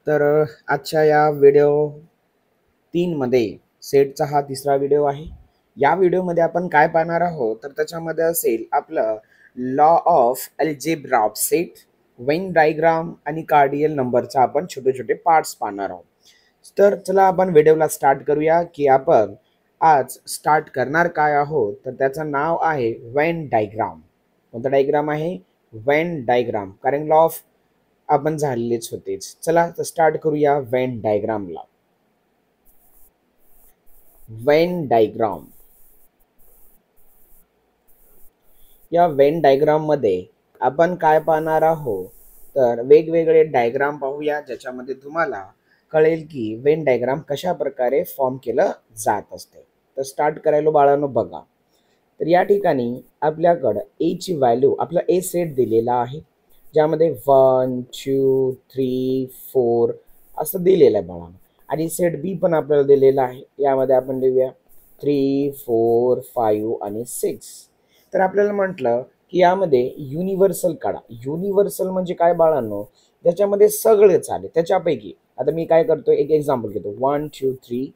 तर आजच्या या व्हिडिओ 3 मध्ये सेटचा हा तिसरा व्हिडिओ आहे. या व्हिडिओमध्ये आपण काय पाहणार आहोत तर त्याच्यामध्ये असेल आपलं law of algebra of set, Venn diagram आणि कार्डियल नंबरचा आपण छोटे छोटे पार्ट्स पाहणार आहोत. तर चला आपण व्हिडिओला स्टार्ट करूया की आपण आज स्टार्ट करणार काय आहोत तर त्याचं नाव आहे वेन डायग्राम. कोणता डायग्राम आहे? Venn diagram. कारण लॉ ऑफ आपण झालेलेच होतेच. चला तर स्टार्ट करूया वेन डायग्रामला. Venn diagram. या वेन डायग्राम मध्ये आपण काय पाहणार आहोत तर वेगवेगळे डायग्राम पाहूया ज्याच्यामध्ये तुम्हाला कळेल की वेन डायग्राम कशा प्रकारे फॉर्म केलं जात असते. तर स्टार्ट करायला बाळांनो बघा. तर या ठिकाणी आपल्याकडं ए ची व्हॅल्यू आपला ए सेट दिलेला आहे ज्यामध्ये 1 2 3 4 असं दिलेलं आहे बाळांनो. आणि सेट बी पण आपल्याला दिलेला आहे. यामध्ये आपण लिहूया 3 4 5 आणि 6. तर आपल्याला म्हटलं की यामध्ये युनिव्हर्सल काढा. युनिव्हर्सल म्हणजे काय बाळांनो? ज्याच्यामध्ये सगळेच आले त्याच्यापैकी. आता मी काय करतो एक एक्झाम्पल घेतो. 1 2 3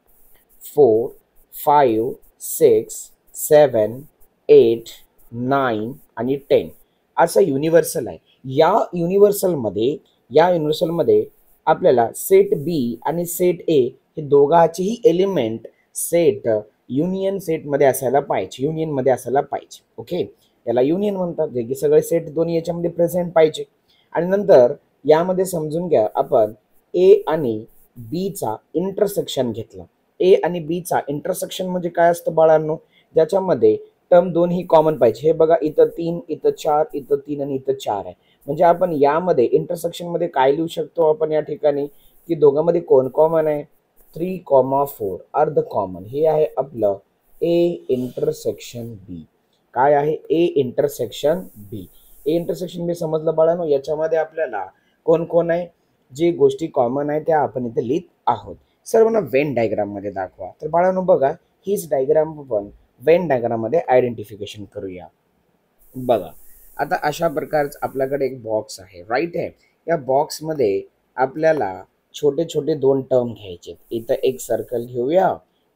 4 5 6 7 8 9 आणि 10 असं युनिव्हर्सल आहे. या युनिव्हर्सलमध्ये आपल्याला सेट बी आणि सेट ए हे दोघांचेही एलिमेंट सेट युनियन सेटमध्ये असायला पाहिजे. युनियनमध्ये असायला पाहिजे. ओके, याला युनियन म्हणतात. जे की सगळे सेट दोन्ही याच्यामध्ये प्रेझेंट पाहिजे. आणि नंतर यामध्ये समजून घ्या आपण ए आणि बी चा इंटरसेक्शन घेतला. ए आणि बी चा इंटरसेक्शन म्हणजे काय असतं बाळांनो? ज्याच्यामध्ये टर्म दोन्ही कॉमन पाहिजे. हे बघा इथं 3 इथं 4 इथं 3 आणि इथं 4 आहे. म्हणजे आपण यामध्ये इंटरसेक्शन मध्ये काय लिहू शकतो आपण या ठिकाणी की दोघांमध्ये कोण कॉमन आहे? 3,4 अर्ध कॉमन. हे आहे आपलं ए इंटरसेक्शन बी. काय आहे? A intersection B. A intersection बी समजलं बाळांनो? याच्यामध्ये आपल्याला कोण कोण आहे जे गोष्टी कॉमन आहे त्या आपण इथे लिहित आहोत. सर्वांना वेन डायग्राम मध्ये दाखवा. तर बाळांनो बघा हीच डायग्राम आपण वेन डायग्राम मध्ये आयडेंटिफिकेशन करूया. बघा आता अशा प्रकारचा आपल्याकडे एक बॉक्स आहे, राईट आहे. या बॉक्समध्ये आपल्याला छोटे छोटे दोन टर्म घ्यायचे. इथं एक सर्कल घेऊया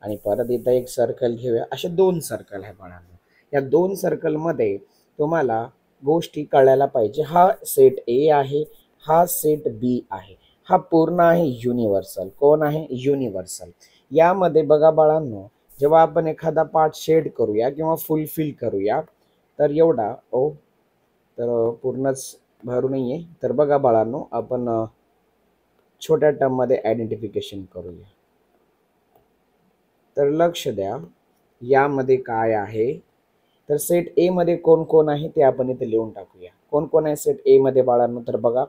आणि परत इथं एक सर्कल घेऊया. असे दोन सर्कल आहे बाळांनो. या दोन सर्कलमध्ये तुम्हाला गोष्टी कळायला पाहिजे. हा सेट ए आहे, हा सेट बी आहे. हा पूर्ण आहे युनिव्हर्सल. कोण आहे? युनिव्हर्सल. यामध्ये बघा बाळांनो जेव्हा आपण एखादा पार्ट शेड करूया किंवा फुलफिल करूया तर एवढा तर पूर्णच भरू नाहीये. तर बघा बाळांनो आपण छोट्या टर्म मध्ये आयडेंटिफिकेशन करूया. तर लक्ष द्या यामध्ये काय आहे तर सेट ए मध्ये कोण कोण आहे ते आपण इथे लिहून टाकूया. कोण कोण आहे सेट ए मध्ये बाळांनो? तर बघा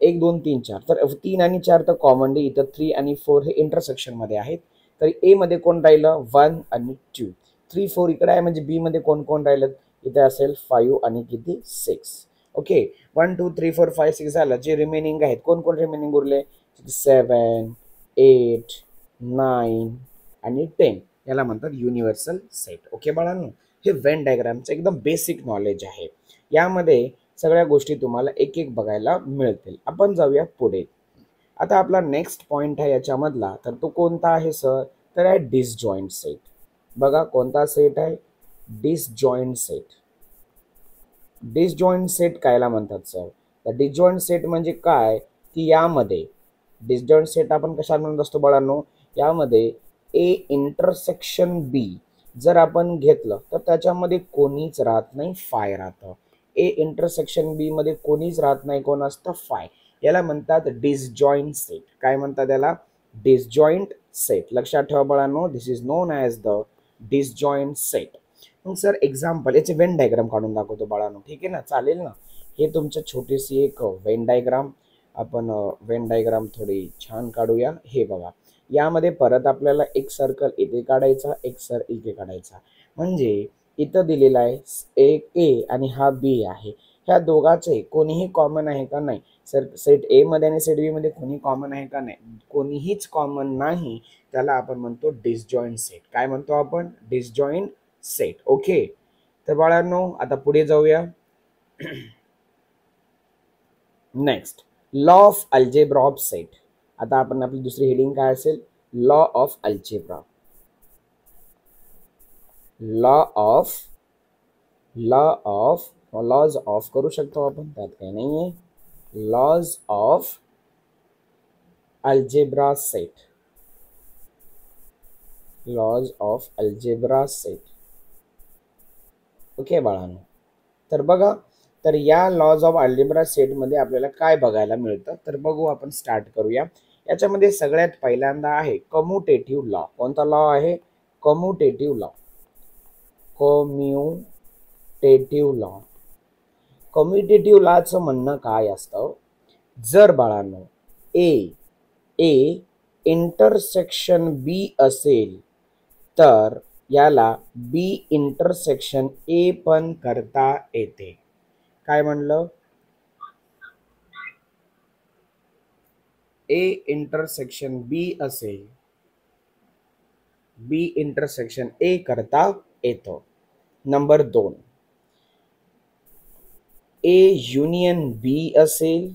1 2 3 4. तर 3 आणि 4 तर कॉमनली इथं 3 आणि 4 हे इंटरसेक्शन मध्ये आहेत. तर ए मध्ये कोण राहिलं? 1 आणि 2. 3 4 इकडे आहे म्हणजे बी मध्ये कोण कोण राहिलं? इथे असेल 5 आणि किती? 6. ओके, 1 2 3 4 5 6 झालं. जे रिमेनिंग आहेत कोण कोण रिमेनिंग उरले? 7 8 9 आणि 10. याला म्हणतात युनिव्हर्सल सेट. ओके बाळांनो, हे वेन डायग्रामचं एकदम बेसिक नॉलेज आहे. यामध्ये सगळ्या गोष्टी तुम्हाला एक एक बघायला मिळतील. आपण जाऊया पुढे. आता आपला नेक्स्ट पॉइंट आहे याच्यामधला तर तो कोणता आहे सर? तर आहे डिसजॉइंट सेट. बघा कोणता सेट आहे? Disjoint set. डिसजॉइंट सेट कायला म्हणतात सर? तर डिसजॉइंट सेट म्हणजे काय की यामध्ये डिसजॉइंट सेट आपण कशा म्हणत असतो बाळांनो? यामध्ये ए इंटरसेक्शन बी जर आपण घेतलं तर त्याच्यामध्ये कोणीच राहत नाही, फाय राहतं. ए इंटरसेक्शन बी मध्ये कोणीच राहत नाही, कोण असतं? फाय. याला म्हणतात डिसजॉइंट सेट. काय म्हणतात याला? Disjoint set. लक्षात ठेवा बाळांनो, this is known as the disjoint set. मग सर एक्झाम्पल याचे वेन डायग्राम काढून दाखवतो बाळांनो. ठीक आहे ना, चालेल ना? हे तुमच्या छोटीशी एक वेन डायग्राम. आपण वेन डायग्राम थोडी छान काढूया. हे बघा यामध्ये परत आपल्याला एक सर्कल इथे काढायचा, एक इथे काढायचा. म्हणजे इथं दिलेला आहे एक ए आणि हा बी आहे. ह्या दोघांचे कोणीही कॉमन आहे का? नाही. सर सेट ए मध्ये आणि सेट बी मध्ये कोणी कॉमन आहे का? नाही, कोणीहीच कॉमन नाही. त्याला आपण म्हणतो डिसजॉइंट सेट. काय म्हणतो आपण? Disjoint set. ओके, तर बाळांनो आता पुढे जाऊया. Next law of algebra of set. आता आपण आपली दुसरी हेडिंग काय असेल? Law of algebra. Laws of करू शकतो आपण, त्यात काही नाहीये. Laws of algebra set. Laws of algebra set. Okay बाळांनो, तर बघा, तर या लॉज ऑफ अल्जेब्रा सेटमध्ये आपल्याला काय बघायला मिळतं, तर बघू आपण, स्टार्ट करूया. याच्यामध्ये सगळ्यात पहिल्यांदा आहे कम्युटेटिव्ह लॉ. कोणता लॉ आहे? Commutative law. Commutative law. Commutative लॉचं म्हणणं काय असतं? जर बाळांनो ए इंटरसेक्शन बी असेल तर याला बी इंटरसेक्शन ए पण करता येते. काय म्हणलं? ए इंटरसेक्शन बी असेल, बी इंटरसेक्शन ए करता येतं. नंबर 2, ए युनियन बी असेल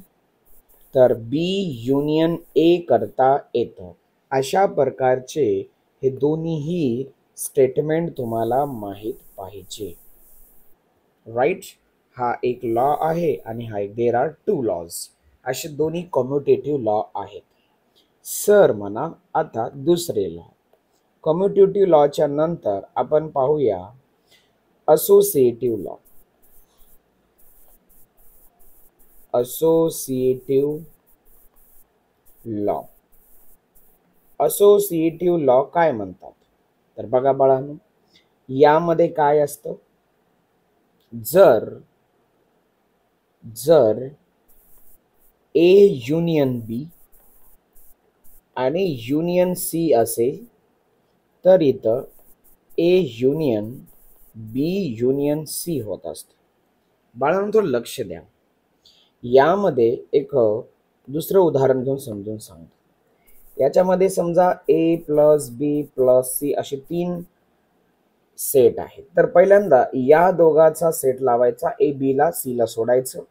तर बी युनियन ए करता येतं. अशा प्रकारचे हे दोन्हीही स्टेटमेंट तुम्हाला माहित पाहिजे. राईट? हा एक लॉ आहे आणि हा एक, देर आर 2 लॉज. असे दोन्ही कम्युटेटिव्ह लॉ आहेत. सर म्हणा आता दुसरे लॉ. कम्युटेटिव्ह लॉच्या नंतर आपण पाहूया associative law. Associative law. Associative law काय म्हणतात? तर बघा बाळांनो, यामध्ये काय असतं? जर ए युनियन बी आणि युनियन सी असेल तर इथं A union B union C होत असतं. बाळांनो थोडं लक्ष द्या. यामध्ये एक दुसरं उदाहरण घेऊन समजून सांगतो. याच्यामध्ये समजा ए प्लस बी प्लस सी असे 3 सेट आहेत. तर पहिल्यांदा या दोघांचा सेट लावायचा, ए बी ला सी ला सोडायचं,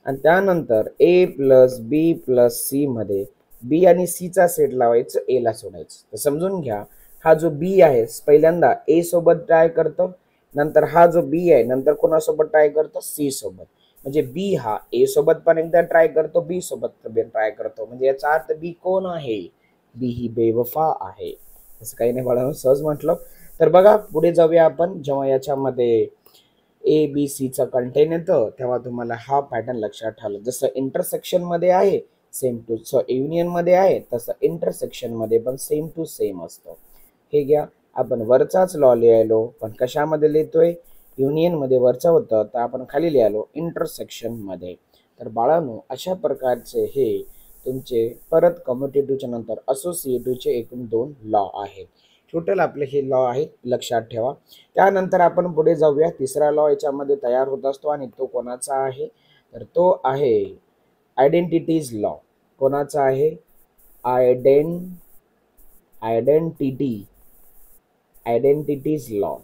आणि त्यानंतर ए प्लस बी प्लस सी मध्ये बी आणि सी चा सेट लावायचं, ए ला सोडायचं. तर समजून घ्या, हा जो बी आहे पहिल्यांदा ए सोबत ट्राय करतो, नंतर हा जो बी आहे नंतर कोणासोबत ट्राय करतो? सी सोबत. म्हणजे बी हा ए सोबत पण एकदा ट्राय करतो, बी सोबत पण ट्राय करतो. म्हणजे याचा अर्थ बी कोण आहे? बी ही बेवफा आहे. असं काही नाही बाळांनो, सहज म्हटलं. तर बघा पुढे जाऊया आपण. जेव्हा याच्यामध्ये ए बी सी चा कंटेन येतं तेव्हा तुम्हाला हा पॅटर्न लक्षात ठेवला. जसं इंटरसेक्शन मध्ये आहे सेम टू युनियन मध्ये आहे, तसं इंटरसेक्शन मध्ये पण सेम टू सेम असतं. हे घ्या, आपण वरचाच लॉ लिहायलो, पण कशामध्ये लिहितोय? युनियन मध्ये वरचा होतं, तर आपण खाली लिहायलो इंटरसेक्शन मध्ये. तर बाळांनो अशा प्रकारचे हे तुमचे परत कम्युटेटिव्हच्या नंतर असोसिएटिव्हचे एकूण 2 लॉ आहेत. टोटल आपले हे लॉ आहेत, लक्षात ठेवा. त्यानंतर आपण पुढे जाऊया. तिसरा लॉ याच्यामध्ये तयार होत असतो आणि तो कोणाचा आहे? तर तो आहे आयडेंटिटीज लॉ. कोणाचा आहे? Identities law.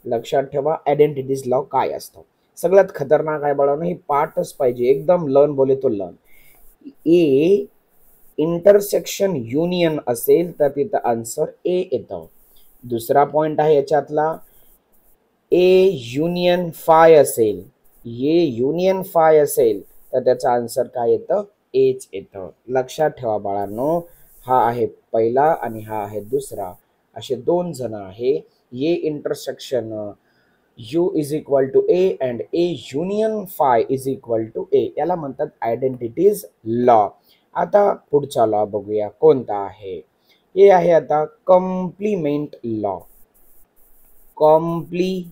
लक्षात ठेवा आयडेंटिटीज लॉ काय असतं. सगळ्यात खतरनाक आहे बाळांनो, हे पाठच पाहिजे एकदम. लर्न बोले तो लर्न. ए इंटरसेक्शन युनियन असेल तर तिथं आन्सर ए येतं. दुसरा पॉइंट आहे याच्यातला, ए युनियन फाय असेल, ए युनियन फाय असेल तर त्याचा आन्सर काय येतं? एच येतं. लक्षात ठेवा बाळांनो, हा आहे पहिला आणि हा आहे दुसरा. असे 2 जण आहे. A intersection U is equal to A and A union phi is equal to A. याला म्हणतात आयडेंटिटीज लॉ. आता पुढचा लॉ बघूया कोणता आहे. हे आहे आता कॉम्प्लिमेंट लॉ. Complement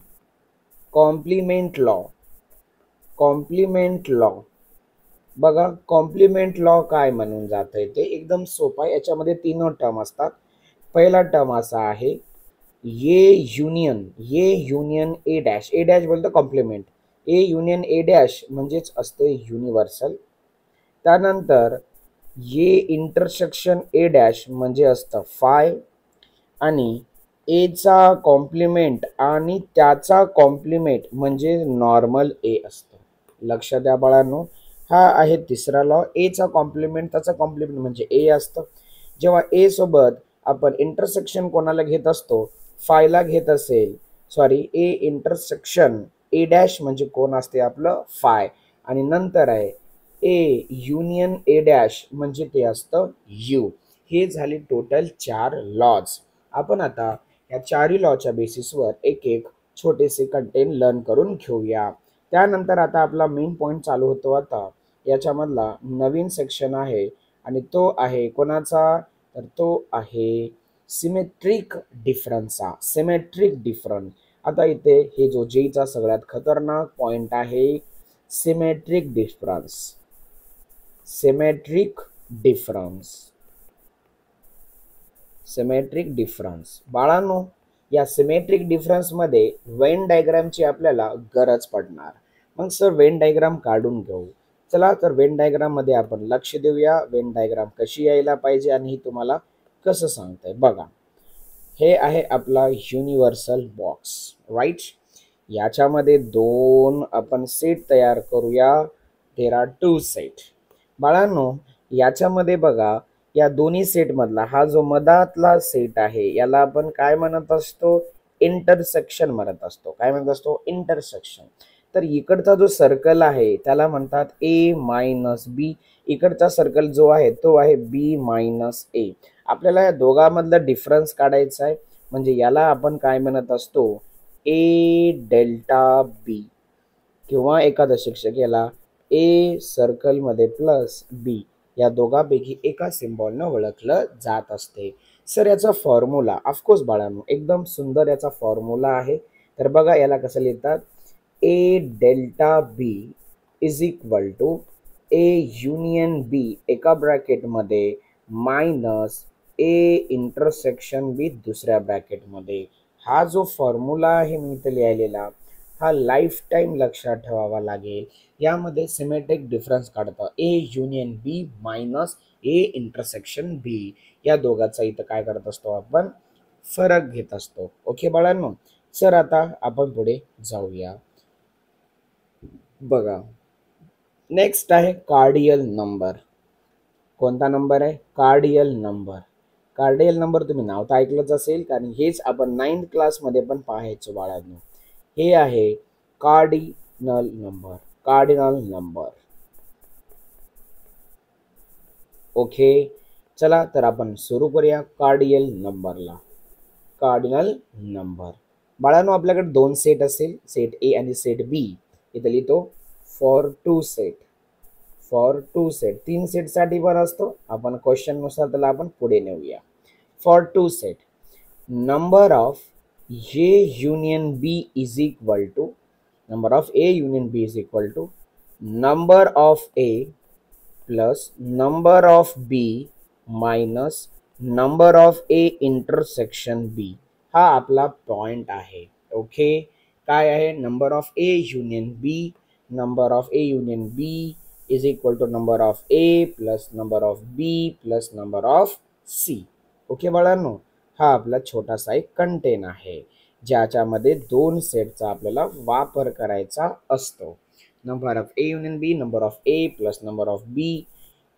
law. बघा कॉम्प्लिमेंट लॉ काय म्हणून जातंय ते एकदम सोपं आहे. याच्यामध्ये 3 टर्म असतात. पहिला टर्म असा आहे A union A dash. A dash बोलतो complement. A union A dash म्हणजेच असते युनिव्हर्सल. त्यानंतर ए इंटरसेक्शन ए डॅश म्हणजे असतं फाय, आणि ए चा कॉम्प्लिमेंट आणि त्याचा कॉम्प्लिमेंट म्हणजे नॉर्मल ए असतं. लक्षात द्या बाळांनो, हा आहे तिसरा लॉ. एचा कॉम्प्लिमेंट त्याचा कॉम्प्लिमेंट म्हणजे ए असतं. जेव्हा ए सोबत आपण इंटरसेक्शन कोणाला घेत असतो, फायला घेत असेल, sorry A intersection A dash म्हणजे कोण असते आपलं फाय, आणि नंतर आहे ए युनियन ए डॅश म्हणजे ते असतं यू. हे झाले टोटल 4 लॉज. आपण आता या चारही लॉच्या बेसिसवर एक एक छोटेसे कंटेंट लर्न करून घेऊया. त्यानंतर आता आपला मेन पॉईंट चालू होतो. आता याच्यामधला नवीन सेक्शन आहे आणि तो आहे कोणाचा, तर तो आहे सिमेट्रिक डिफरन्सचा. Symmetric difference. आता इथे हे जो जेचा सगळ्यात खतरनाक पॉइंट आहे, symmetric difference. Symmetric difference. Symmetric difference बाळांनो, या सिमेट्रिक डिफरन्समध्ये वेन डायग्रामची आपल्याला गरज पडणार. मग सर वेन डायग्राम काढून घेऊ. चला तर वेन डायग्राम मध्ये आपण लक्ष देऊया. वेन डायग्राम कशी यायला पाहिजे आणि ही तुम्हाला कसं सांगतंय बघा. हे आहे आपला युनिव्हर्सल बॉक्स, राईट. याच्यामध्ये दोन आपण सेट तयार करूया. There are 2 set. बाळांनो, याच्यामध्ये बघा, या दोन्ही सेट मधला हा जो मधातला सेट आहे याला आपण काय म्हणत असतो, इंटरसेक्शन म्हणत असतो. काय म्हणत असतो, इंटरसेक्शन. तर इकडचा जो सर्कल आहे त्याला म्हणतात ए मायनस बी. इकडचा सर्कल जो आहे तो आहे बी मायनस ए. आपल्याला या दोघांमधला डिफरन्स काढायचा आहे, म्हणजे याला आपण काय म्हणत असतो, ए डेल्टा बी, किंवा एखादा शिक्षक याला ए सर्कल मध्ये प्लस बी या दोघांपैकी एका सिम्बॉलनं ओळखलं जात असते. सर याचा फॉर्म्युला, ऑफकोर्स बाळांनो एकदम सुंदर याचा फॉर्म्युला आहे. तर बघा याला कसं लिहितात, A delta B is equal to A union B एका ब्रॅकेटमध्ये मायनस ए इंटरसेक्शन बी दुसऱ्या ब्रॅकेटमध्ये. हा जो फॉर्म्युला आहे मी इथे लिहिलेला, हा लाईफ टाईम लक्षात ठेवावा लागेल. यामध्ये सिमेट्रिक डिफरन्स काढतं A union B minus A intersection B. या दोघांचा इथं काय करत असतो आपण, फरक घेत असतो. ओके बाळांनो. सर आता आपण पुढे जाऊया. बघा नेक्स्ट आहे कार्डियल नंबर. कोणता नंबर आहे, कार्डियल नंबर. कार्डियल नंबर तुम्ही नाव तर ऐकलंच असेल, कारण हेच आपण 9th क्लासमध्ये पण पाहायचो बाळांनो. हे आहे cardinal number. Cardinal number. Okay, चला तर आपण सुरू करूया कार्डियल नंबरला. कार्डिनल नंबर बाळांनो, आपल्याकडे दोन सेट असेल, सेट ए आणि सेट बी. इथे लिहितो for 2 set. For 2 set, 3 set साठी पण असतो. आपण क्वेश्चन नुसार त्याला आपण पुढे नेऊया. For 2 set, number of A union B is equal to, number of A union B is equal to number of A plus number of B minus number of A intersection B. हा आपला point आहे. Okay, काय आहे, number of A union B. Number of A union B is equal to number of A plus number of B plus number of C. Okay बाळांनो, हा आपला छोटासा एक कंटेन आहे ज्याच्यामध्ये दोन सेटचा आपल्याला वापर करायचा असतो. Number of A union B, number of A plus number of B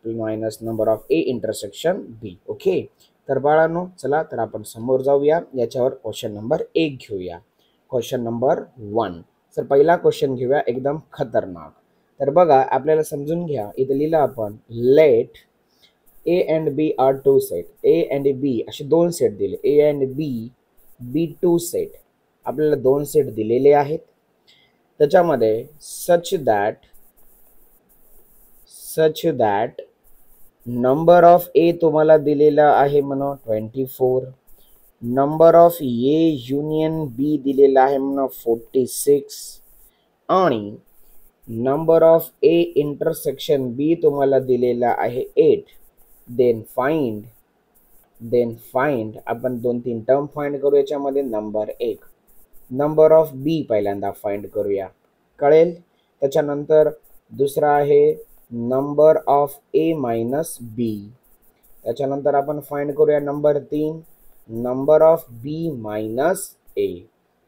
minus number of A intersection B. Okay, तर बाळांनो चला तर आपण समोर जाऊया. याच्यावर क्वेश्चन नंबर 1 घेऊया. Question number 1. सर पहिला क्वेश्चन घेऊया, एकदम खतरनाक. तर बघा आपल्याला समजून घ्या. इथे लिहिलं आपण, let A and B are 2 set. A and B असे दोन सेट दिले. A and B, B 2 set. आपल्याला दोन सेट दिलेले आहेत. त्याच्यामध्ये such that number of A तुम्हाला दिलेला आहे म्हणा 24. Number of A union B दिलेला आहे म्हणा 46. आणि number of A intersection B तुम्हाला दिलेला आहे 8. देन फाइंड आपण 2-3 टर्म फाइंड करू. याच्यामध्ये नंबर 1, नंबर ऑफ बी पहिल्यांदा फाइंड करूया, कळेल. त्याच्यानंतर दुसरा आहे number of A minus B. त्याच्यानंतर आपण फाइंड करूया number 3, number of B minus A.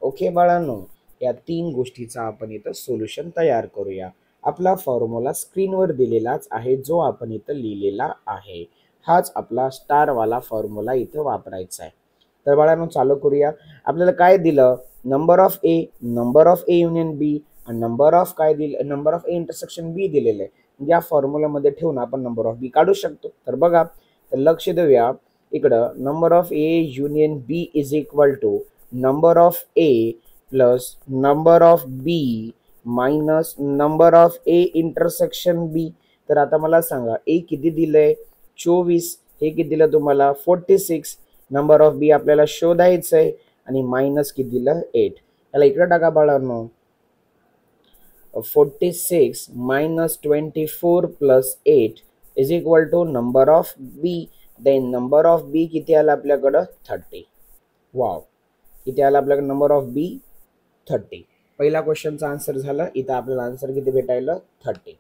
Okay बाळांनो, या 3 गोष्टीचा आपण इथं सोल्युशन तयार करूया. आपला फॉर्म्युला स्क्रीनवर दिलेलाच आहे, जो आपण इथं लिहिलेला आहे. हाच आपला स्टारवाला फॉर्म्युला इथं वापरायचा आहे. तर बाळांनो चालू करूया. आपल्याला काय दिलं, नंबर ऑफ ए युनियन बी आणि नंबर ऑफ काय दिलं, नंबर ऑफ ए इंटरसेक्शन बी दिलेलं आहे. या फॉर्म्युलामध्ये ठेवून आपण नंबर ऑफ बी काढू शकतो. तर बघा, तर लक्ष देऊया इकडं, number of A union B is equal to number of A plus number of B minus number of A intersection B. तर आता मला सांगा, ए किती दिलंय 24, हे किती दिलं तुम्हाला 46. नंबर ऑफ बी आपल्याला शोधायचं आहे आणि मायनस किती दिलं 8. त्याला इकडे टाका बाळांनो, 46 minus 24 plus 8 is equal to number of b. Then number of b किती आला आपल्याकडं 30. वाव, किती आला आपल्याकडे नंबर ऑफ बी 30. पहिला क्वेश्चनचा आन्सर झाला. इथं आपल्याला आन्सर किती भेटायला 30.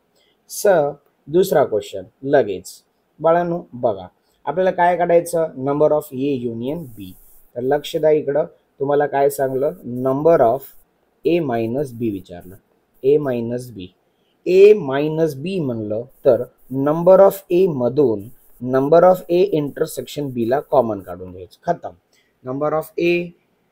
दुसरा क्वेश्चन लगेच बाळांनो बघा, आपल्याला काय काढायचं, नंबर ऑफ ए युनियन बी. तर लक्ष द्या इकडं, तुम्हाला काय सांगलं, नंबर ऑफ ए मायनस बी विचारलं. ए मायनस बी म्हणलं तर नंबर ऑफ ए मधून number of A intersection B ला कॉमन काढून घ्यायचं. खतम. Number of A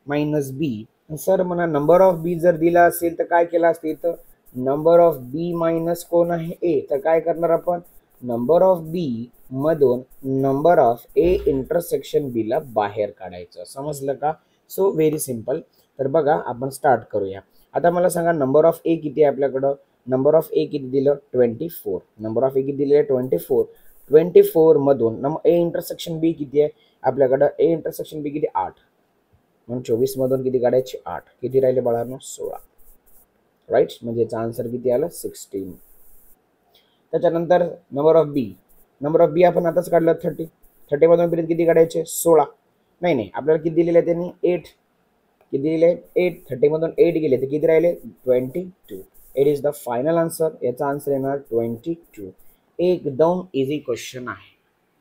minus B. Sir म्हणा नंबर ऑफ बी जर दिला असेल तर काय केलं असतं, इथं नंबर ऑफ बी मायनस कोण आहे ए. तर काय करणार आपण, नंबर ऑफ बी मधून number of A intersection B ला बाहेर काढायचं. समजलं का? So very simple. तर बघा आपण स्टार्ट करूया. आता मला सांगा, नंबर ऑफ ए किती आहे आपल्याकडं, नंबर ऑफ ए किती दिलं 24. नंबर ऑफ ए किती दिले 24. 24 मधून ए इंटरसेक्शन बी किती आहे आपल्याकडं, ए इंटरसेक्शन बी किती 8. म्हणून 24 मधून किती काढायचे 8. किती राहिले बाळांनो 16. राईट, म्हणजे याचा आन्सर किती आलं 16. त्याच्यानंतर नंबर ऑफ बी आपण आताच काढलं 30. 30 मधून परत किती काढायचे 16. नाही आपल्याला किती दिलेलं आहे त्यांनी 8. किती दिले 8. 30 मधून 8 गेले तर किती राहिले 22. It is the final answer. याचा आन्सर येणार 22. एकदम इझी क्वेश्चन आहे,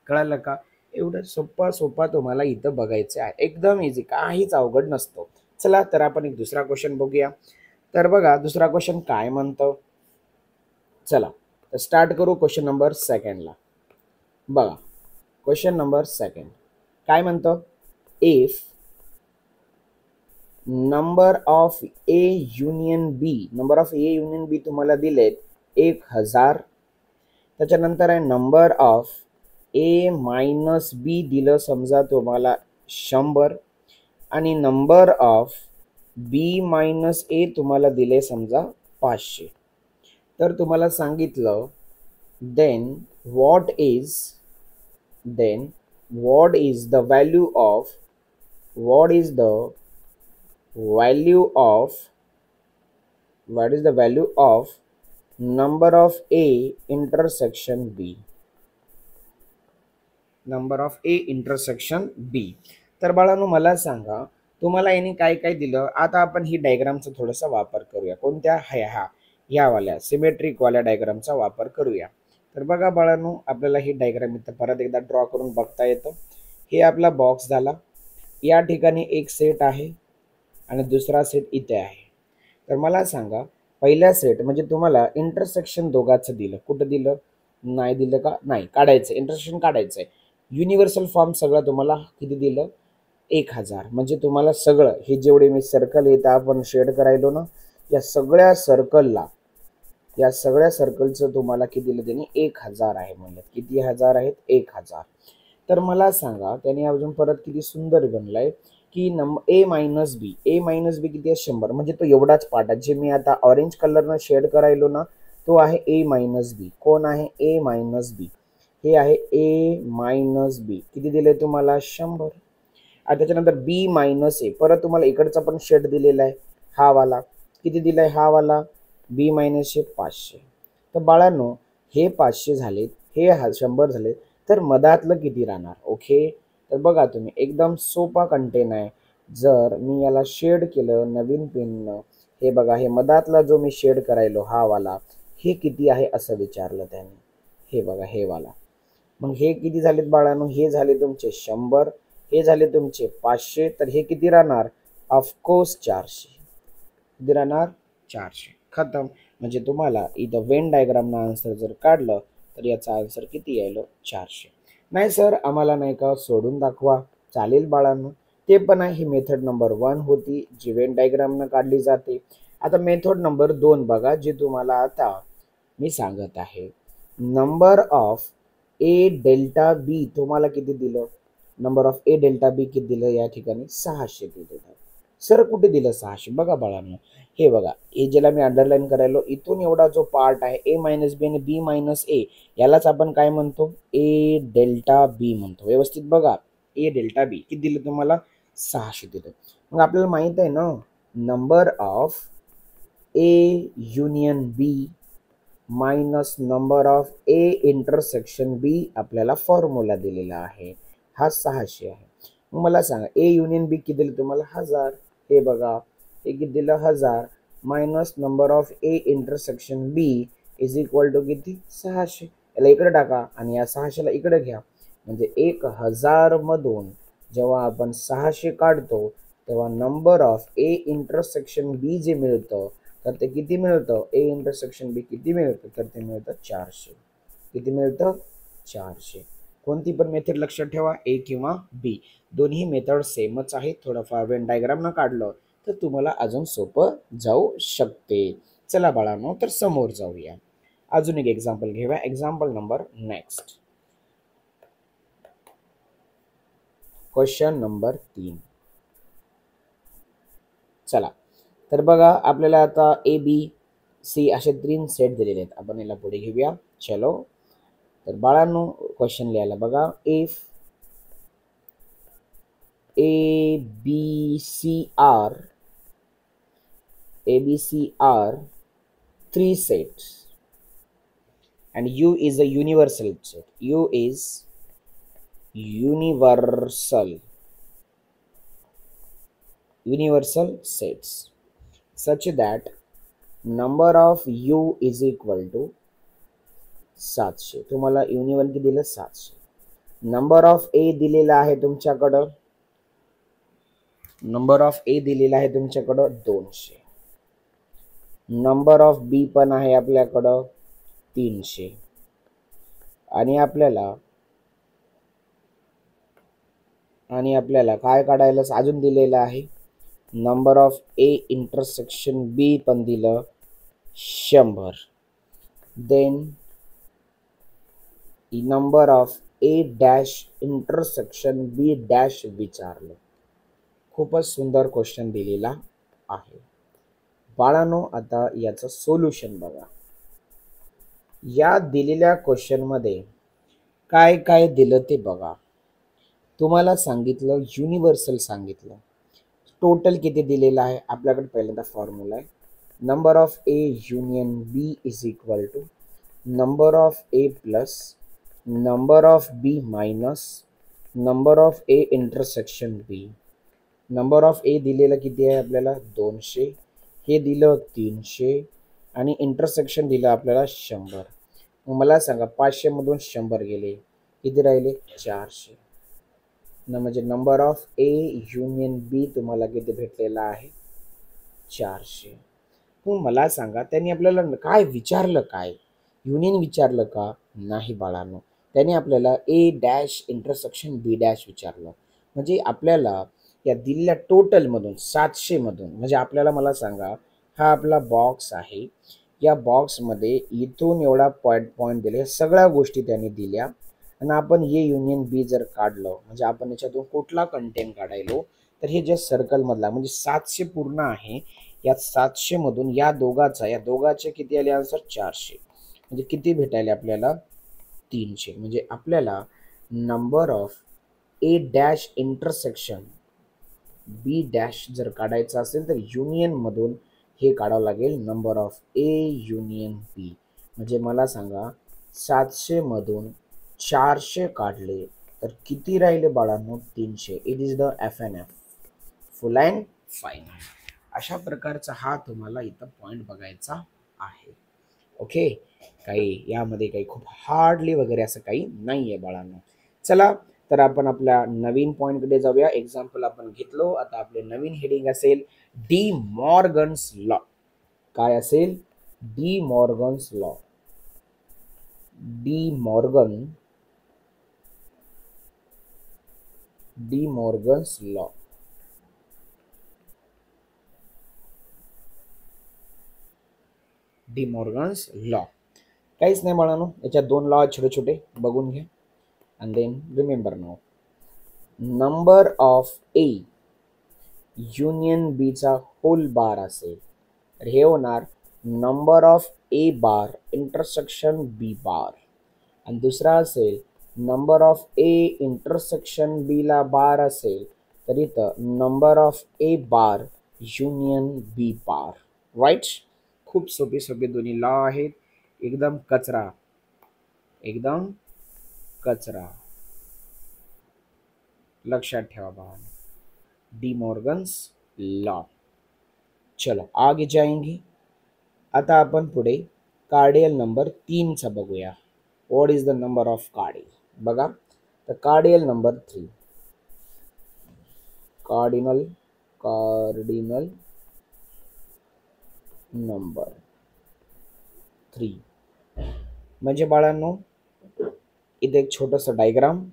कळालं का? एवढं सोपा तुम्हाला इथं बघायचं आहे. एकदम इझी, काहीच अवघड नसतो. चला तर आपण एक दुसरा क्वेश्चन बघूया. तर बघा दुसरा क्वेश्चन काय म्हणतो, चला तर स्टार्ट करू क्वेश्चन नंबर 2 ला. बघा क्वेश्चन नंबर 2 काय म्हणतो, if number of A union B तुम्हाला दिलेत 1000. त्याच्यानंतर आहे number of A minus B दिलं समजा तुम्हाला 100 आणि number of B minus A तुम्हाला दिले समजा 500. तर तुम्हाला सांगितलं then what is the value of number of A intersection B. तर बाळांनो मला सांगा, तुम्हाला याने काय काय दिलं. आता आपण ही डायग्रामचा थोडासा वापर करूया. कोणत्या, ह्या वाल्या सिमेट्रिक वाल्या डायग्रामचा वापर करूया. तर बघा बाळांनो, आपल्याला ही डायग्राम इथं परत एकदा ड्रॉ करून बघता येतं. हे आपला बॉक्स झाला. या ठिकाणी एक सेट आहे आणि दुसरा सेट इथे आहे. तर मला सांगा, पहिला सेट म्हणजे तुम्हाला इंटरसेक्शन दोघांचं दिलं. कुठं दिलं, नाही दिलं का, नाही काढायचं, इंटरसेक्शन काढायचं आहे. युनिव्हर्सल फॉर्म सगळं तुम्हाला किती दिलं 1000. म्हणजे तुम्हाला सगळं हे जेवढे मी सर्कल येतं आपण शेड करायलो ना, या सगळ्या सर्कलचं तुम्हाला किती दिलं त्यांनी 1000 आहे. म्हणजे किती हजार आहेत 1000. तर मला सांगा, त्याने अजून परत किती सुंदर बनलाय की ए मायनस बी किती आहे 100. म्हणजे तो एवढाच पार्ट आहे. जे मी आता ऑरेंज कलरनं शेड करायलो ना, तो आहे ए मायनस बी. कोण आहे ए मायनस बी, हे आहे ए मायनस बी. किती दिले तुम्हाला 100. आणि त्याच्यानंतर बी मायनस ए, परत तुम्हाला इकडचा पण शेड दिलेला आहे हा वाला. किती दिलाय हा वाला बी मायनस ए 500. तर बाळांनो हे 500 झालेत, हे 100 झालेत. तर मधातलं किती राहणार. ओके, तर बघा तुम्ही एकदम सोपा कंटेन आहे. जर मी याला शेड केलं नवीन पेननं, हे बघा हे मधातला जो मी शेड करायलो हा वाला, हे किती आहे असं विचारलं त्याने. हे बघा हे वाला. मग हे किती झालेत बाळांनो, हे झाले तुमचे 100, हे झाले तुमचे 500. तर हे किती राहणार, ऑफकोर्स 400. किती राहणार 400. खतम. म्हणजे तुम्हाला इथं वेन डायग्रामनं आन्सर जर काढलं तर याचा आन्सर किती यायला 400. नाही सर आम्हाला नाही का सोडून दाखवा, चालेल बाळांनो. ते पण आहे. ही मेथड नंबर 1 होती जी वेन डायग्रामनं काढली जाते. आता मेथड नंबर 2 बघा, जी तुम्हाला आता मी सांगत आहे. नंबर ऑफ ए डेल्टा बी तुम्हाला किती दिलं? नंबर ऑफ ए डेल्टा बी किती दिलं? या ठिकाणी 600 दिलेलं. सर कुठे दिलं 600? बघा बाळांनो, हे बघा, हे ज्याला मी अंडरलाईन करायलो, इथून एवढा जो पार्ट आहे ए मायनस बी आणि बी मायनस ए, यालाच आपण काय म्हणतो? ए डेल्टा बी म्हणतो. व्यवस्थित बघा, ए डेल्टा बी किती दिलं तुम्हाला? 600 दिलं. मग आपल्याला माहित आहे ना, number of A union B minus number of A intersection B आपल्याला फॉर्म्युला दिलेला आहे. हा 600 आहे. मग मला सांगा, ए युनियन बी किती दिलं तुम्हाला? 1000. हे बघा, हे किती दिलं? 1000 minus number of A intersection B is equal to किती? 600. याला इकडे टाका आणि या 600ला इकडे घ्या. म्हणजे 1000 मधून जेव्हा आपण 600 काढतो तेव्हा number of A intersection B जे मिळतं तर ते किती मिळतं? ए इंटरसेक्शन बी किती मिळतं? तर ते मिळतं 400. किती मिळतं? 400. कोणती पण मेथड लक्षात ठेवा, ए किंवा बी, दोन्ही मेथड सेमच आहे. थोडंफार वेन डायग्राम न काढलं तर तुम्हाला अजून सोपं जाऊ शकते. चला बाळांनो, तर समोर जाऊया. अजून एक एक्झाम्पल घेऊया. Example number next, question number 3. चला, तर बघा, आपल्याला आता ए बी सी असे 3 सेट दिलेले आहेत. आपण याला पुढे घेऊया. चलो, तर बाळांनो क्वेश्चन लिहायला बघा. If A B C are three sets and U is a universal set. U is universal sets such that number of U is equal to 700. तुम्हाला युनिवन किती दिलं? 700. नंबर ऑफ ए दिलेला आहे तुमच्याकडं, नंबर ऑफ ए दिलेला आहे तुमच्याकडं 200. नंबर ऑफ बी पण आहे आपल्याकडं 300. आणि आपल्याला काय काढायला अजून दिलेलं आहे? Number of A intersection B पण दिलं 100. Then number of A dash intersection B dash विचारलं. खूपच सुंदर क्वेश्चन दिलेला आहे बाळांनो. आता याचं सोल्युशन बघा. या दिलेल्या क्वेश्चन मध्ये काय काय दिलं ते बघा. तुम्हाला सांगितलं युनिव्हर्सल सांगितलं. टोटल किती दिलेलं आहे? आपल्याकडे पहिल्यांदा फॉर्म्युला आहे. Number of A union B is equal to number of A plus number of B minus number of A intersection B. Number of A दिलेलं किती आहे आपल्याला? 200. हे दिलं 300 आणि इंटरसेक्शन दिलं आपल्याला 100. मग मला सांगा, 500 मधून 100 गेले, किती राहिले? 400. म्हणजे number of A union B तुम्हाला किती भेटलेला आहे? 400. मग मला सांगा, त्यांनी आपल्याला काय विचारलं? काय युनियन विचारलं का? नाही बाळांनो, त्यांनी आपल्याला A dash intersection B dash विचारलं. म्हणजे आपल्याला या दिलेल्या टोटलमधून 700 मधून, म्हणजे आपल्याला मला सांगा, हा आपला बॉक्स आहे. या बॉक्समध्ये इथून एवढा पॉईंट दिले, सगळ्या गोष्टी त्यांनी दिल्या आणि आपण ए युनियन बी जर काढलं म्हणजे आपण याच्यातून कुठला कंटेंट काढायलो तर हे जे सर्कल मधला म्हणजे 700 पूर्ण आहे. या 700 मधून या दोघाचे किती आले आन्सर? 400. म्हणजे किती भेटायले आपल्याला? 300. म्हणजे आपल्याला number of A dash intersection B dash जर काढायचं असेल तर युनियन मधून हे काढावं लागेल number of A union B. म्हणजे मला सांगा, 700 मधून 400 काढले तर किती राहिले बाळांनो? 300. It is the FNF, full and final. अशा प्रकारचा हा तुम्हाला इथं पॉइंट बघायचा आहे. ओके, काही यामध्ये काही खूप हार्डली वगैरे असं काही नाही आहे बाळांनो. चला, तर आपण आपल्या नवीन पॉईंटकडे जाऊया. एक्झाम्पल आपण घेतलो. आता आपले नवीन हेडिंग असेल डी मॉर्गन्स लॉ. काय असेल? D Morgan's law. D Morgan's law. D Morgan's law. काहीच नाही बाळांनो, याच्यात दोन लॉ छोटे छोटे बघून घ्या. अँड देन रिमेंबर नाव. Number of A union B चा होल बार असेल तर हे होणार number of A bar intersection B bar. आणि दुसरा असेल number of A intersection B ला बार असेल तर इथं number of A bar union B bar. Right. खूप सोपे सोपे दोन्ही लॉ आहेत. एकदम कचरा, एकदम कचरा. लक्षात ठेवा बाळा. D Morgan's law. चलो आगे जाएंगे. आता आपण पुढे कार्डियल नंबर 3 चा बघूया. What is the number of cardinal. बघा तर कार्डियल नंबर 3. कार्डिनल नंबर 3 म्हणजे बाळांनो इथे एक छोटस डायग्राम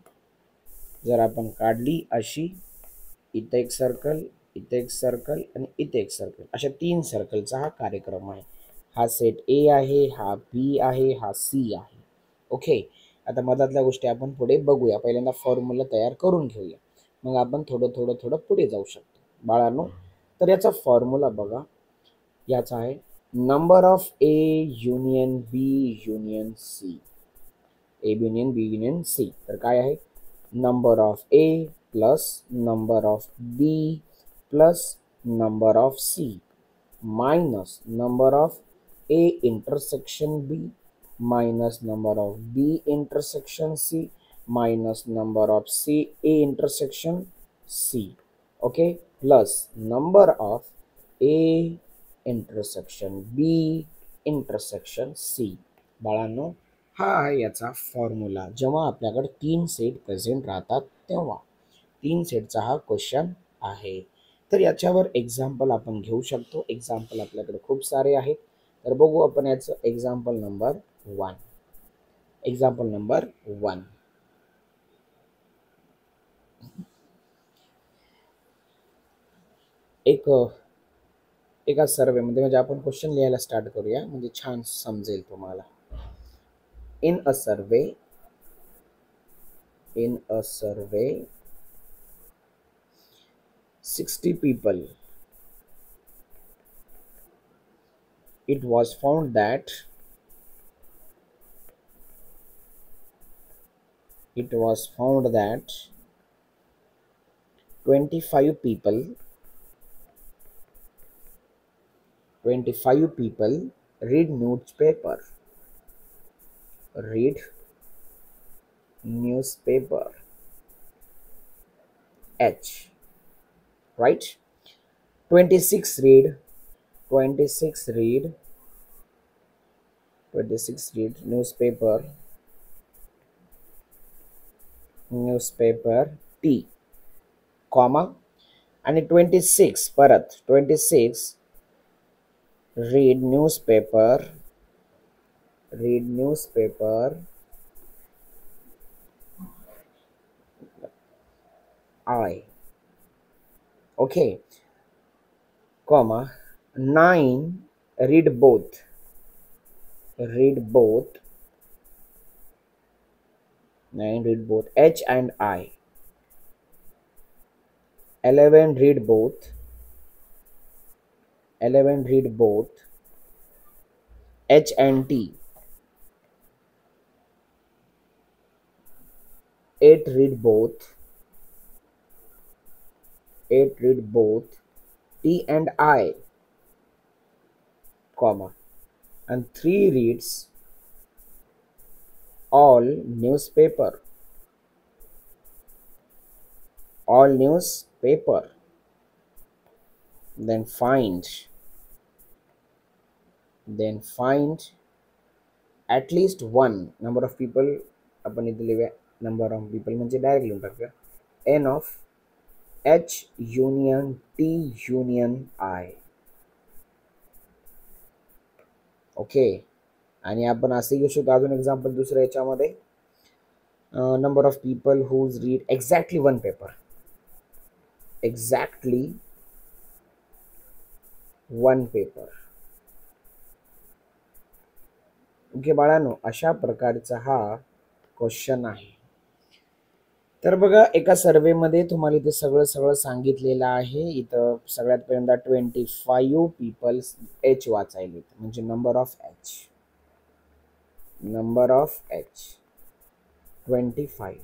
जर आपण काढली अशी, इथे एक सर्कल, इथे एक सर्कल आणि इथे एक सर्कल, अशा 3 सर्कलचा हा कार्यक्रम आहे. हा सेट ए आहे, हा बी आहे, हा सी आहे. ओके. आता मधातल्या गोष्टी आपण पुढे बघूया. पहिल्यांदा फॉर्म्युला तयार करून घेऊया, मग आपण थोडं पुढे जाऊ शकतो बाळांनो. तर याचा फॉर्म्युला बघा. याचा आहे number of A union B union C. A union B union C. तर काय आहे number of A plus number of B plus number of C minus number of A intersection B minus number of B intersection C minus number of C A intersection C. Okay. Plus number of A intersection B intersection C. बाळांनो हा आहे याचा formula. जेव्हा आपल्याकडे 3 set present राहतात तेव्हा 3 सेटचा हा क्वेश्चन आहे. तर याच्यावर एक्झाम्पल आपण घेऊ शकतो. एक्झाम्पल आपल्याकडे खूप सारे आहेत. तर बघू आपण याचं एक्झाम्पल नंबर 1. Example number 1. एका सर्वेमध्ये म्हणजे आपण क्वेश्चन लिहायला स्टार्ट करूया म्हणजे छान समजेल तुम्हाला. In a survey 60 people, it was found that 25 people read newspaper H, right? 26 read newspaper T, comma, आणि 26 परत 26 read newspaper I. Okay, comma, 9 read both H and I. 11 read both H and T. 8 read both T and I, comma, and 3 reads all newspaper. Then find at least one number of people. आपण इथे लिहूया number of people म्हणजे direct लिहून टाकूया n of H union T union I. Okay. आणि आपण असे घेऊ शकतो अजून एक्झाम्पल दुसऱ्या याच्यामध्ये, number of people who read exactly one paper. Exactly one paper. Okay बाळांनो, अशा प्रकारचा हा क्वेश्चन आहे. तर बघा, एका सर्वेमध्ये तुम्हाला इथे सगळं सगळं सांगितलेलं आहे. इथं सगळ्यात पहिल्यांदा 25 पीपल्स एच वाचायले, म्हणजे number of H. Number of H 25.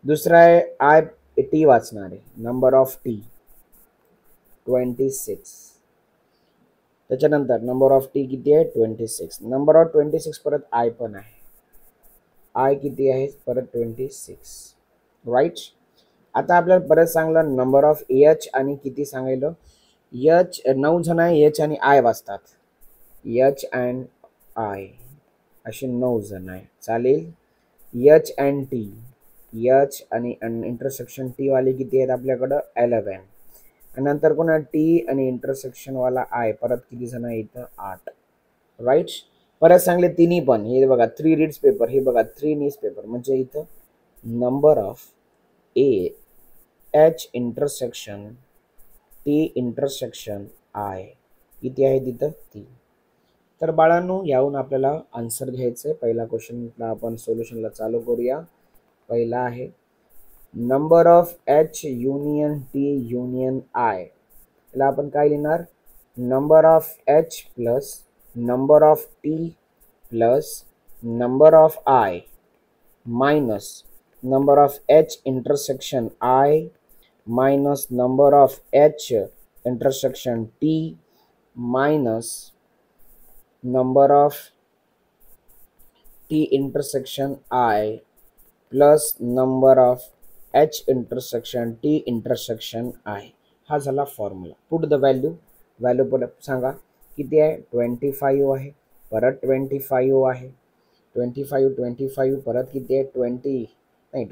दुसरा आहे आय टी वाचणार आहे, नंबर ऑफ टी 26. त्याच्यानंतर नंबर ऑफ टी किती आहे 26. नंबर ऑफ 26 परत आय पण आहे. आय किती आहे परत 26. राईट. आता आपल्याला परत सांगलं नंबर ऑफ एच आणि किती सांगायलं. एच 9 जण आहे, एच आणि आय वाचतात. एच अँड आय असे 9 जण आहे, चालेल. एच अँड टी, एच आणि इंटरसेक्शन टी वाले किती आहेत आपल्याकडं 11. आणि नंतर कोणा टी आणि इंटरसेक्शन वाला आय परत किती जण आहे इथं 8. राईट. परत सांगले तिन्ही पण, हे बघा 3 रीड्स पेपर, हे बघा 3 न्यूज पेपर, म्हणजे इथं number of A H intersection T intersection I किती आहे तिथं 3. तर बाळांनो, याहून आपल्याला आन्सर घ्यायचं आहे. पहिला क्वेश्चनला आपण सोल्युशनला चालू करूया. पहिला आहे number of H union T union I. याला आपण काय लिहिणार, number of H plus number of T plus number of I minus number of H intersection I minus number of H intersection T minus number of T intersection I plus number of H intersection T intersection I. हा झाला formula. Put the value. Value परत सांगा किती आहे 25 आहे, परत 25 आहे, 25 परत किती आहे 25 नाही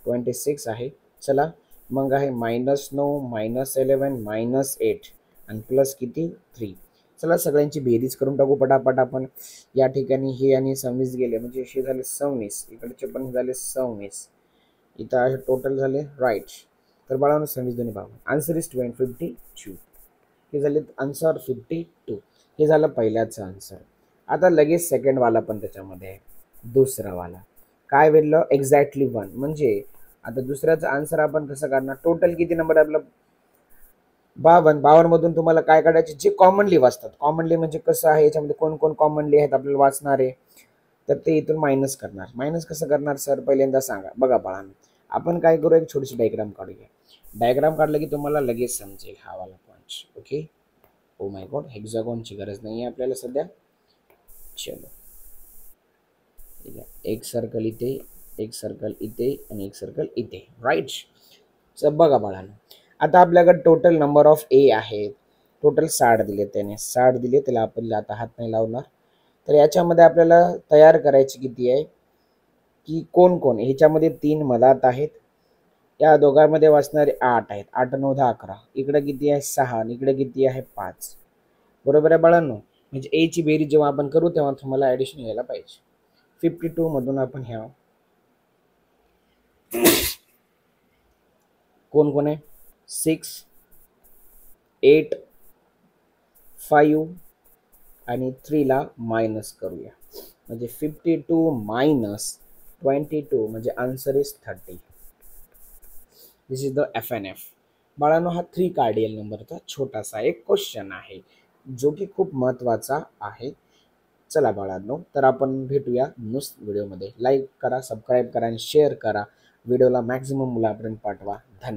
26 आहे. चला मग आहे -9 -11 -8 आणि प्लस किती 3. चला सगळ्यांची बेरीज करून टाकू पटापट आपण. या ठिकाणी हे आणि 26 गेले, म्हणजे हे झाले 26, इकडचे पण झाले 26, इथं आहे टोटल झाले. राईट. तर बाळांनो 26 दोन्ही भाग, आन्सर इज 52. हे झाले आन्सर 52. हे झालं पहिल्याचं आन्सर. आता लगेच सेकंड वाला पण त्याच्यामध्ये आहे, दुसरा वाला काय वेळलं एक्झॅक्टली 1. म्हणजे आता दुसऱ्याचा आन्सर आपण कसं करणार, टोटल किती नंबर आहे आपलं 52. 52 मधून तुम्हाला काय काढायचे, जे कॉमनली वाचतात. कॉमनली म्हणजे कसं आहे, याच्यामध्ये कोण कोण कॉमनली आहेत आपल्याला वाचणारे, तर ते इथून मायनस करणार. मायनस कसं करणार सर, पहिल्यांदा सांगा. बघा बाळांनो, आपण काय करू, एक छोटीशी डायग्राम काढूया. डायग्राम काढलं की तुम्हाला लगेच समजेल हा वाला point. Okay. Oh my god, हेक्सागॉनची गरज नाही आहे आपल्याला सध्या. चलो, एक सर्कल इथे, एक सर्कल इथे आणि एक सर्कल इथे. राईट. तर बघा बाळांनो, आता आपल्याकडे टोटल नंबर ऑफ ए आहे. टोटल 60 दिले, त्याने 60 दिले, त्याला आपण आता हात नाही लावणार. तर याच्यामध्ये आपल्याला तयार करायची किती आहे, की कोण कोण, ह्याच्यामध्ये 3 मधात आहेत, या दोघांमध्ये वाचणारे 8 आहेत. 8 9 10 11. इकडे किती आहे 6 आणि इकडे किती आहे 5. बरोबर आहे बाळांनो. म्हणजे ए ची बेरीज जेव्हा आपण करू तेव्हा तुम्हाला ऍडिशन यायला पाहिजे. 52 मधून आपण ह्या कोण कोण आहे 6 8 5 आणि 3 ला मायनस करूया, म्हणजे 52 मायनस 22 म्हणजे answer is 30. This is the FNF. बाळांनो, हा 3 कार्डियल नंबरचा छोटासा एक क्वेश्चन आहे, जो की खूप महत्त्वाचा आहे. चला बाळांनो, तर आपण भेटूया नेक्स्ट व्हिडिओमध्ये. लाईक करा, सबस्क्राईब करा आणि शेअर करा. व्हिडिओला मॅक्झिमम मुलापर्यंत पाठवा. धन्यवाद.